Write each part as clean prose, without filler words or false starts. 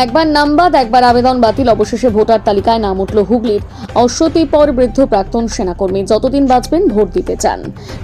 একবার নাম বাদ, একবার আবেদন বাতিল। অবশেষে ভোটার তালিকায় নাম উঠল হুগলির অশ্বতীপর বৃদ্ধ প্রাক্তন সেনাকর্মী। যতদিন বাঁচবেন ভোট দিতে চান।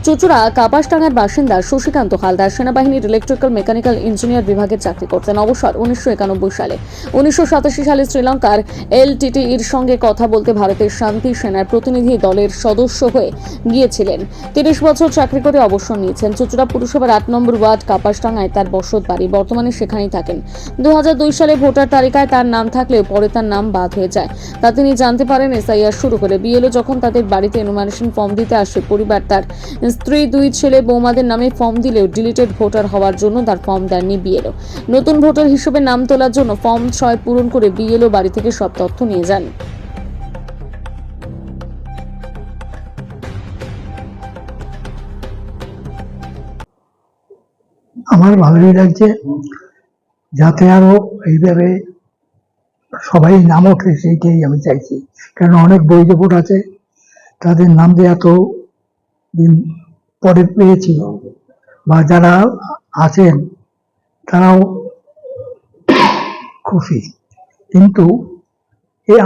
চুঁচুড়া কাপাসডাঙ্গার বাসিন্দা শশীকান্ত হালদার সেনাবাহিনীর ইলেকট্রিক্যাল মেকানিক্যাল ইঞ্জিনিয়ার বিভাগে চাকরি করতেন। অবসর 1991 সালে। 1987 সালে শ্রীলঙ্কার এলটিটিইর সঙ্গে কথা বলতে ভারতের শান্তি সেনার প্রতিনিধি দলের সদস্য হয়ে গিয়েছিলেন। 30 বছর চাকরি করে অবসর নিয়েছেন। চুঁচুড়া পুরসভার 8 নম্বর ওয়ার্ড কাপাসডাঙ্গায় তার বসত বাড়ি। বর্তমানে সেখানেই থাকেন। 2002 সালে ভোটার তালিকায় তার নাম থাকলেও পরে তার নাম বাদ হয়ে যায়। তা তিনি জানতে পারেন এসআইআর শুরু করে। বিএলও যখন তাদের বাড়িতে এনুমারেশন ফর্ম দিতে আসে, পরিবার তার স্ত্রী, 2 ছেলে বৌমাদের নামে ফর্ম দিলেও ডিলিটেড ভোটার হওয়ার জন্য তার ফর্ম দেননি বিএলও। নতুন ভোটার হিসেবে নাম তোলার জন্য ফর্ম 6 পূরণ করে বিএলও বাড়ি থেকে সব তথ্য নিয়ে যান। আমার ভালোই লাগছে, যাতে আরো এইভাবে সবাই নাম ওঠে, সেইটাই আমি চাইছি। কারণ অনেক বৈধ ভোট আছে, তাদের নাম যে এত দিন পরে পেয়েছি, বা যারা আছেন তারাও খুশি। কিন্তু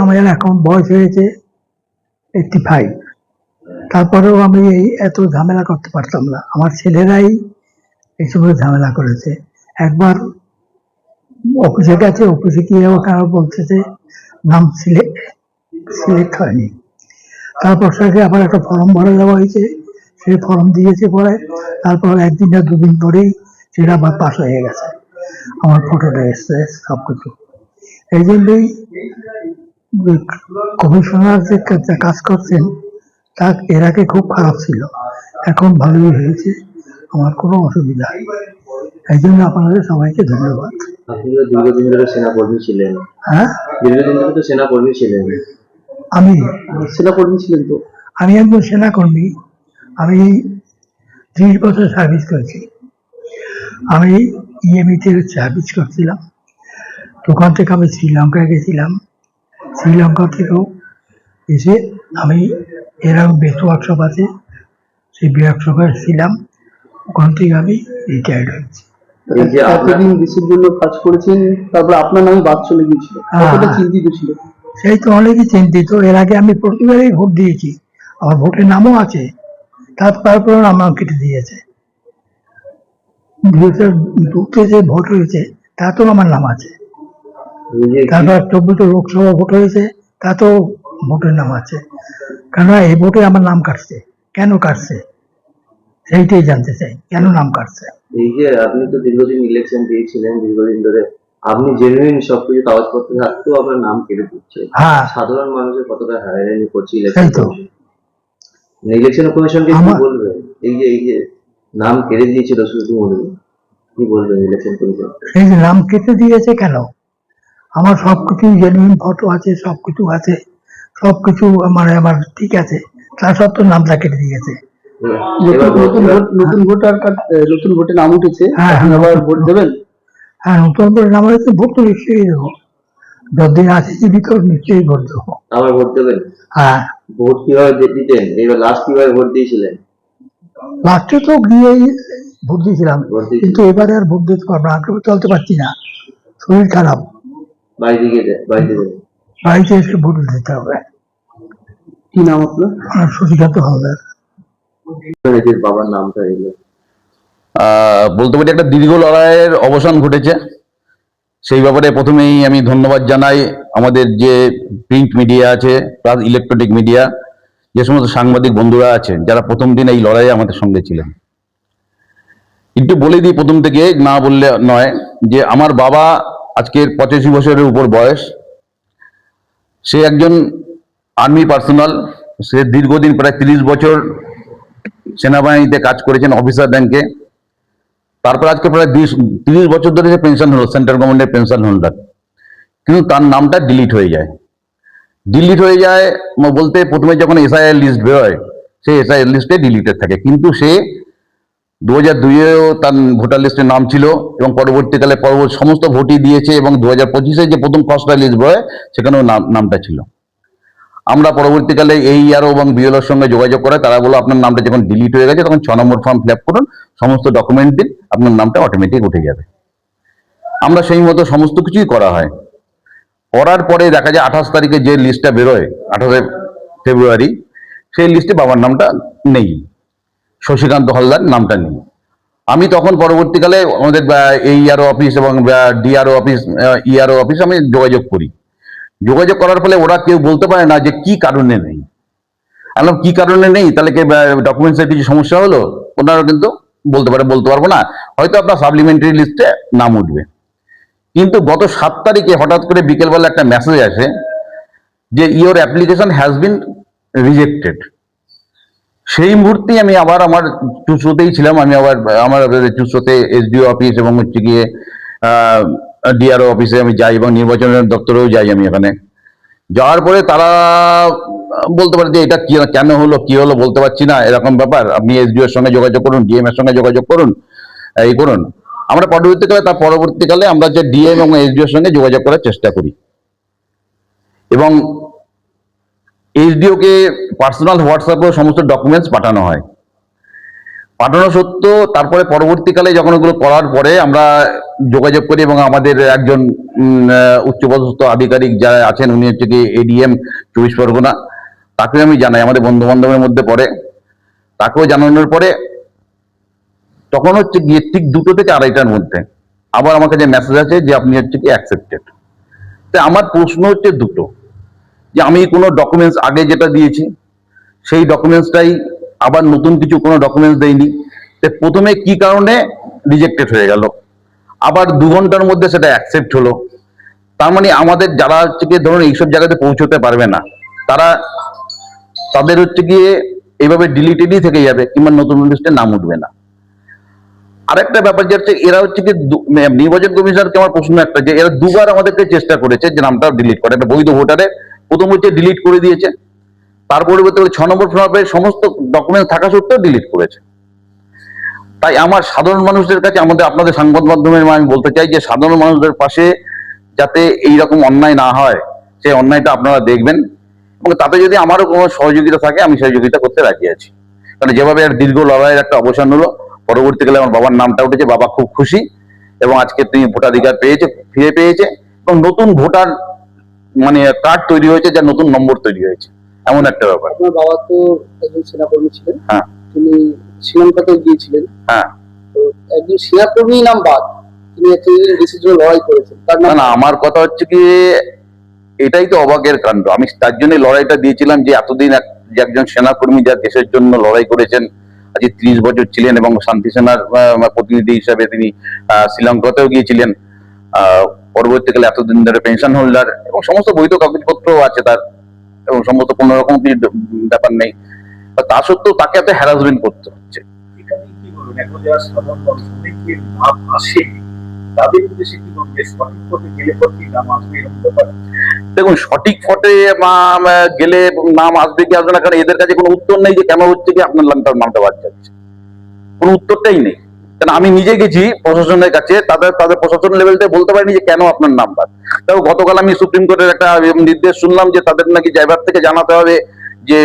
আমার এখন বয়স হয়েছে 85, তারপরেও আমি এই এত ঝামেলা করতে পারতাম না। আমার ছেলেরাই এই সময় ঝামেলা করেছে। একবার অফিসে গেছে, অফিসে গিয়ে ওখানে বলতেছে নাম সিলেক্ট হয়নি। তারপর সেটাকে আবার একটা ফর্ম ভরে দেওয়া হয়েছে, সেই ফর্ম দিয়েছে পরে। তারপর 1 দিন না 2 দিন পরেই সেটা আবার পাস হয়ে গেছে, আমার ফটোটা এসছে সবকিছু। এই জন্যই কমিশনার যে কাজ করছেন তা এর আগে খুব খারাপ ছিল, এখন ভালোই হয়েছে, আমার কোনো অসুবিধা নেই। এই জন্য আপনাদের সবাইকে ধন্যবাদ। আপনি দীর্ঘদিন ধরে সেনাকর্মী ছিলেন। হ্যাঁ, দীর্ঘদিন ধরে তো সেনাকর্মী ছিলেন। আমি সেনাকর্মী ছিলেন তো? আমি একজন সেনাকর্মী। আমি 30 বছর সার্ভিস করেছি। আমি ইএমইতে সার্ভিস করছিলাম। ওখান থেকে আমি শ্রীলঙ্কায় গেছিলাম। শ্রীলঙ্কা থেকেও এসে আমি এরকম বেস্ট ওয়ার্কশপ আছে, সেই ওয়ার্কশপে ছিলাম। ওখান থেকে আমি রিটায়ার্ড হয়েছি। এই যে এতদিন দেশের জন্য কাজ করেছেন, তারপর আপনার নামে বাদ চলে গিয়েছিল, কতটা চিন্তিত ছিল? সেই তো অনেকই চিন্তিত। এর আগে আমি প্রতিবারই ভোট দিয়েছি, আমার ভোটের নামও আছে, তারপর নাম কেটে দিয়েছে। 2002-তে যে ভোট হয়েছে তাতেও আমার নাম আছে। তারপর 24 লোকসভা ভোট হয়েছে, তাতেও ভোটের নাম আছে। কেন এই ভোটে আমার নাম কাটছে, কেন কাটছে সেইটাই জানতে চাই, কেন নাম কাটছে। এই যে আপনি তো দীর্ঘদিন ইলেকশন দিয়েছিলেন, দীর্ঘদিন ধরে আপনি জেনুইন সবকিছু কাগজপত্র থাকতেও আপনার নাম কেটে দিচ্ছে। হ্যাঁ, সাধারণ মানুষের কতটা হয়রানি করছে সেই তো। ইলেকশন কমিশনকে কি বলবে? এই যে নাম কেটে দিয়েছিল শুধু বলবেন, কি বলবেন ইলেকশন কমিশন? সেই যে নাম কেটে দিয়েছে কেন? আমার সবকিছু জেনুইন ফটো আছে, সবকিছু আছে, সবকিছু আমার ঠিক আছে, তা সত্ত্বেও নামটা কেটে দিয়েছে। নতুন ভোটার কার্ড, নতুন ভোটে নাম উঠেছে, হ্যাঁ, আবার ভোট দেবেন? হ্যাঁ, নতুন করে নাম হয়েছে, ভোট তো নিশ্চয়ই দেবো। যতদিন আছে জীবিত নিশ্চয়ই ভোট দেবো। আবার ভোট দেবেন? হ্যাঁ। ভোট কিভাবে দিতেন? এবার লাস্ট কিভাবে ভোট দিয়েছিলেন? লাস্টে তো গিয়েই ভোট দিয়েছিলাম, কিন্তু এবারে আর ভোট দিতে পারবো না, চলতে পারছি না, শরীর খারাপ। বাড়িতে এসে ভোট দিতে হবে। কি নাম আপনার? শশীকান্ত হালদার। বাবার নামটা এলো বলতে পারি একটা দীর্ঘ লড়াইয়ের অবসান ঘটেছে। সেই ব্যাপারে প্রথমেই আমি ধন্যবাদ জানাই আমাদের যে প্রিন্ট মিডিয়া আছে প্লাস ইলেকট্রনিক মিডিয়া, যে সমস্ত সাংবাদিক বন্ধুরা আছেন যারা প্রথম দিন এই লড়াইয়ে আমাদের সঙ্গে ছিলেন। একটু বলে দিই প্রথম থেকে, না বললে নয়, যে আমার বাবা আজকের 85 বছরের উপর বয়স। সে একজন আর্মি পার্সোনাল। সে দীর্ঘদিন প্রায় 30 বছর সেনাবাহিনীতে কাজ করেছেন, অফিসার র্যাঙ্কে। তারপর আজকে প্রায় 30 বছর ধরে সে পেনশন হলো, সেন্ট্রাল গভর্নমেন্টের পেনশন হোল্ডার। কিন্তু তার নামটা ডিলিট হয়ে যায় বলতে প্রথমে যখন এসআইআর লিস্ট বেরোয়, সেই এসআইআর লিস্টে ডিলিটেড থাকে। কিন্তু সে 2002-এও তার ভোটার লিস্টের নাম ছিল, এবং পরবর্তীকালে সমস্ত ভোটই দিয়েছে, এবং 2025-এ যে প্রথম খসড়া লিস্ট বেরোয় সেখানেও নামটা ছিল। আমরা পরবর্তীকালে AERO এবং BLOর সঙ্গে যোগাযোগ করে তারা বললো আপনার নামটা যখন ডিলিট হয়ে গেছে তখন 6 নম্বর ফর্ম ফিল আপ করুন, সমস্ত ডকুমেন্ট দিন, আপনার নামটা অটোমেটিক উঠে যাবে। আমরা সেই মতো সমস্ত কিছুই করা হয়। করার পরে দেখা যায় 28 তারিখে যে লিস্টটা বেরোয়, 28 ফেব্রুয়ারি, সেই লিস্টে বাবার নামটা নেই, শশীকান্ত হালদার নামটা নেই। আমি তখন পরবর্তীকালে আমাদের এইআরও অফিস এবং ডিআরও অফিস, ইআরও অফিস আমি যোগাযোগ করার ফলে ওরা কেউ বলতে পারে না যে কি কারণে নেই। আলাম কি কারণে নেই, তাহলে কি ডকুমেন্টসের কিছু সমস্যা হলো? ওনারা কিন্তু বলতে পারবো না, হয়তো আপনার সাপ্লিমেন্টারি লিস্টে নাম উঠবে। কিন্তু গত 7 তারিখে হঠাৎ করে বিকেলবেলা একটা মেসেজ আসে যে your application has been rejected. সেই মুহূর্তেই আমি আবার আমার চুচড়োতেই ছিলাম, আমি আবার আমার চুচড়োতে এসডিও অফিস এবং হচ্ছে গিয়ে ডিআরও অফিসে আমি যাই এবং নির্বাচনের দপ্তরেও যাই। আমি এখানে যাওয়ার পরে তারা বলতে পারে যে এটা কেন হলো, কি হলো বলতে পারছি না, এরকম ব্যাপার, আপনি এসডিও এর সঙ্গে যোগাযোগ করুন, ডিএম এর সঙ্গে যোগাযোগ করুন, এই করুন। আমরা পরবর্তীকালে আমরা যে ডিএম এবং এসডিও এর সঙ্গে যোগাযোগ করার চেষ্টা করি এবং এসডিও কে পার্সোনাল হোয়াটসঅ্যাপে সমস্ত ডকুমেন্টস পাঠানো হয়। পাঠানো সত্ত্বেও তারপরে পরবর্তীকালে যখন ওগুলো করার পরে আমরা যোগাযোগ করি এবং আমাদের একজন উচ্চপদস্থ আধিকারিক যারা আছেন, উনি হচ্ছে কি এডিএম 24 পরগনা, তাকে আমি জানাই, আমাদের বন্ধু বান্ধবের মধ্যে পড়ে, তাকেও জানানোর পরে তখন হচ্ছে গিয়ে ঠিক 2টো থেকে 2:30টার মধ্যে আবার আমার কাছে মেসেজ আছে যে আপনি হচ্ছে কি অ্যাকসেপ্টেড। তো আমার প্রশ্ন হচ্ছে দুটো, যে আমি কোনো ডকুমেন্টস আগে যেটা দিয়েছি সেই ডকুমেন্টসটাই আবার নতুন কিছু কোনো ডকুমেন্টস দেয়নি, তো প্রথমে কি কারণে রিজেক্টেড হয়ে গেল, আবার 2 ঘন্টার মধ্যে সেটা অ্যাকসেপ্ট হলো। তার মানে আমাদের যারা হচ্ছে গিয়ে ধরুন এইসব জায়গাতে পৌঁছতে পারবে না, তাদের হচ্ছে গিয়ে এইভাবে ডিলিটেডই থেকে যাবে কিংবা নতুন লিস্টে নাম উঠবে না। আরেকটা ব্যাপার যে হচ্ছে এরা হচ্ছে কি নির্বাচন কমিশনকে আমার প্রশ্ন একটা, যে এরা 2বার আমাদেরকে চেষ্টা করেছে যে নামটা ডিলিট করে, একটা বৈধ ভোটারে প্রথম হচ্ছে ডিলিট করে দিয়েছে, তার পরিবর্তে 6 নম্বর ফর্মে সমস্ত ডকুমেন্ট থাকা সত্ত্বেও ডিলিট করেছে। তাই আমার সাধারণ মানুষদের কাছে, আপনাদের সংবাদ মাধ্যমের আমি বলতে চাই যে সাধারণ মানুষদের পাশে যাতে এইরকম অন্যায় না হয় সেই অন্যায়টা আপনারা দেখবেন এবং তাতে যদি আমারও কোনো সহযোগিতা থাকে আমি সহযোগিতা করতে রাজি আছি। কারণ যেভাবে আর দীর্ঘ লড়াইয়ের একটা অবসান হলো, পরবর্তীকালে আমার বাবার নামটা উঠেছে, বাবা খুব খুশি এবং আজকে তিনি ভোটাধিকার ফিরে পেয়েছে এবং নতুন ভোটার মানে কার্ড তৈরি হয়েছে, যার নতুন নম্বর তৈরি হয়েছে, এমন একটা ব্যাপার। আপনার বাবা তো একজন সেনাকর্মী ছিলেন, হ্যাঁ, তিনি শ্রীলঙ্কাতে গিয়েছিলেন, হ্যাঁ। তো একজন সেনাকর্মী নাম বাদ তিনি দেশের জন্য লড়াই করেছেন, তার নাম না, আমার কথা হচ্ছে কি এটাই তো অবাকের কাণ্ড। আমি তার জন্য লড়াইটা দিয়েছিলাম যে এতদিন যে একজন সেনাকর্মী যার দেশের জন্য লড়াই করেছেন, আজ 30 বছর ছিলেন এবং শান্তি সেনার প্রতিনিধি হিসাবে তিনি শ্রীলঙ্কাতেও গিয়েছিলেন, পরবর্তীকালে এতদিন ধরে পেনশন হোল্ডার এবং সমস্ত বৈধ কাগজপত্র আছে তার এবং সমস্ত কোনো রকম কিছু ব্যাপার নেই, তা সত্ত্বেও তাকে এত হ্যারাসমেন্ট করতে হচ্ছে। এখানে কি বলবেন, এখন যারা সাধারণ মানুষ অনেকের নাম আসে, তাদের উদ্দেশ্যে কি বলবে, সঠিক পথে গেলে পর কি নাম আসবে এরকম ব্যাপার? দেখুন, সঠিক পথে গেলে নাম আসবে কি আসবে না, কারণ এদের কাছে কোনো উত্তর নেই যে কেন হচ্ছে কি আপনার নামটা বাদ যাচ্ছে, কোনো উত্তরটাই নেই। কারণ আমি নিজে গেছি প্রশাসনের কাছে, তাদের প্রশাসন লেভেলতে বলতে পারিনি যে কেন আপনার নাম বাদ। তাও গতকাল আমি সুপ্রিম কোর্টের একটা নির্দেশ শুনলাম যে তাদের নাকি ড্রাইভার থেকে জানাতে হবে যে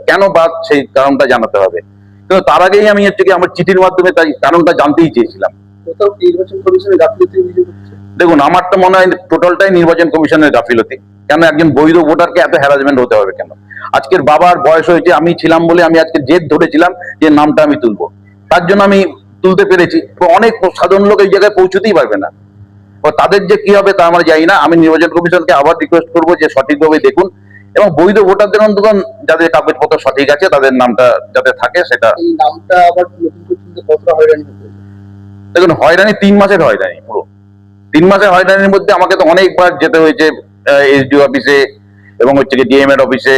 কেন বাদ, সেই কারণটা জানাতে হবে। কিন্তু তার আগেই আমি হচ্ছে কি আমার চিঠির মাধ্যমে তাই কারণটা জানতেই চেয়েছিলাম। কোথাও নির্বাচন কমিশনের গাফিলতি অভিযোগ হচ্ছে? দেখুন, আমার তো মনে হয় টোটালটাই নির্বাচন কমিশনের গাফিলতি। কেন একজন বৈধ ভোটারকে এত হ্যারাসমেন্ট হতে হবে কেন? আজকের বাবার বয়স হয়েছে, আমি ছিলাম বলে আমি আজকে জেদ ধরেছিলাম যে নামটা আমি তুলবো, তার জন্য আমি তুলতে পেরেছি। অনেক সাধারণ লোক এই জায়গায় পৌঁছতেই পারবে না, তাদের যে কি হবে তা আমরা জানি না। আমি নির্বাচন কমিশনকে আবার রিকোয়েস্ট করবো যে সঠিকভাবে দেখুন এবং বৈধ ভোটারদের অন্তত যাদের কাগজপত্র সঠিক আছে তাদের নামটা যাতে থাকে সেটা। এই নামটা আবার নতুন করে তুলতে কতটা হয়রানি হতে? দেখুন, হয়রানি 3 মাসের হয়রানি, পুরো 3 মাসের হয়রানির মধ্যে আমাকে তো অনেকবার যেতে হয়েছে এসডিও অফিসে এবং হচ্ছে গিয়ে ডিএম এর অফিসে,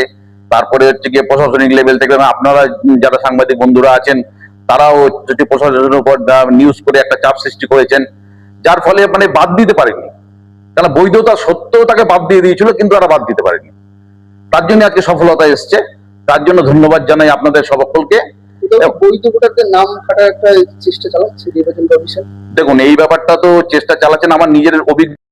তারপরে হচ্ছে গিয়ে প্রশাসনিক লেভেল থেকে আপনারা যারা সাংবাদিক বন্ধুরা আছেন তারাও হচ্ছে প্রশাসনের উপর নিউজ করে একটা চাপ সৃষ্টি করেছেন, যার ফলে মানে বাদ দিতে পারেনি। তারা বৈধতা সত্ত্বেও তাকে বাদ দিয়ে দিয়েছিল, কিন্তু তারা বাদ দিতে পারেনি। তার জন্য আজকে সফলতা এসছে, তার জন্য ধন্যবাদ জানাই আপনাদের সকলকে। বৈধ ভোটারদের নাম কাটার একটা চেষ্টা চালাচ্ছে নির্বাচন কমিশন। দেখুন, এই ব্যাপারটা তো চেষ্টা চালাচ্ছেন, আমার নিজের অভিজ্ঞতা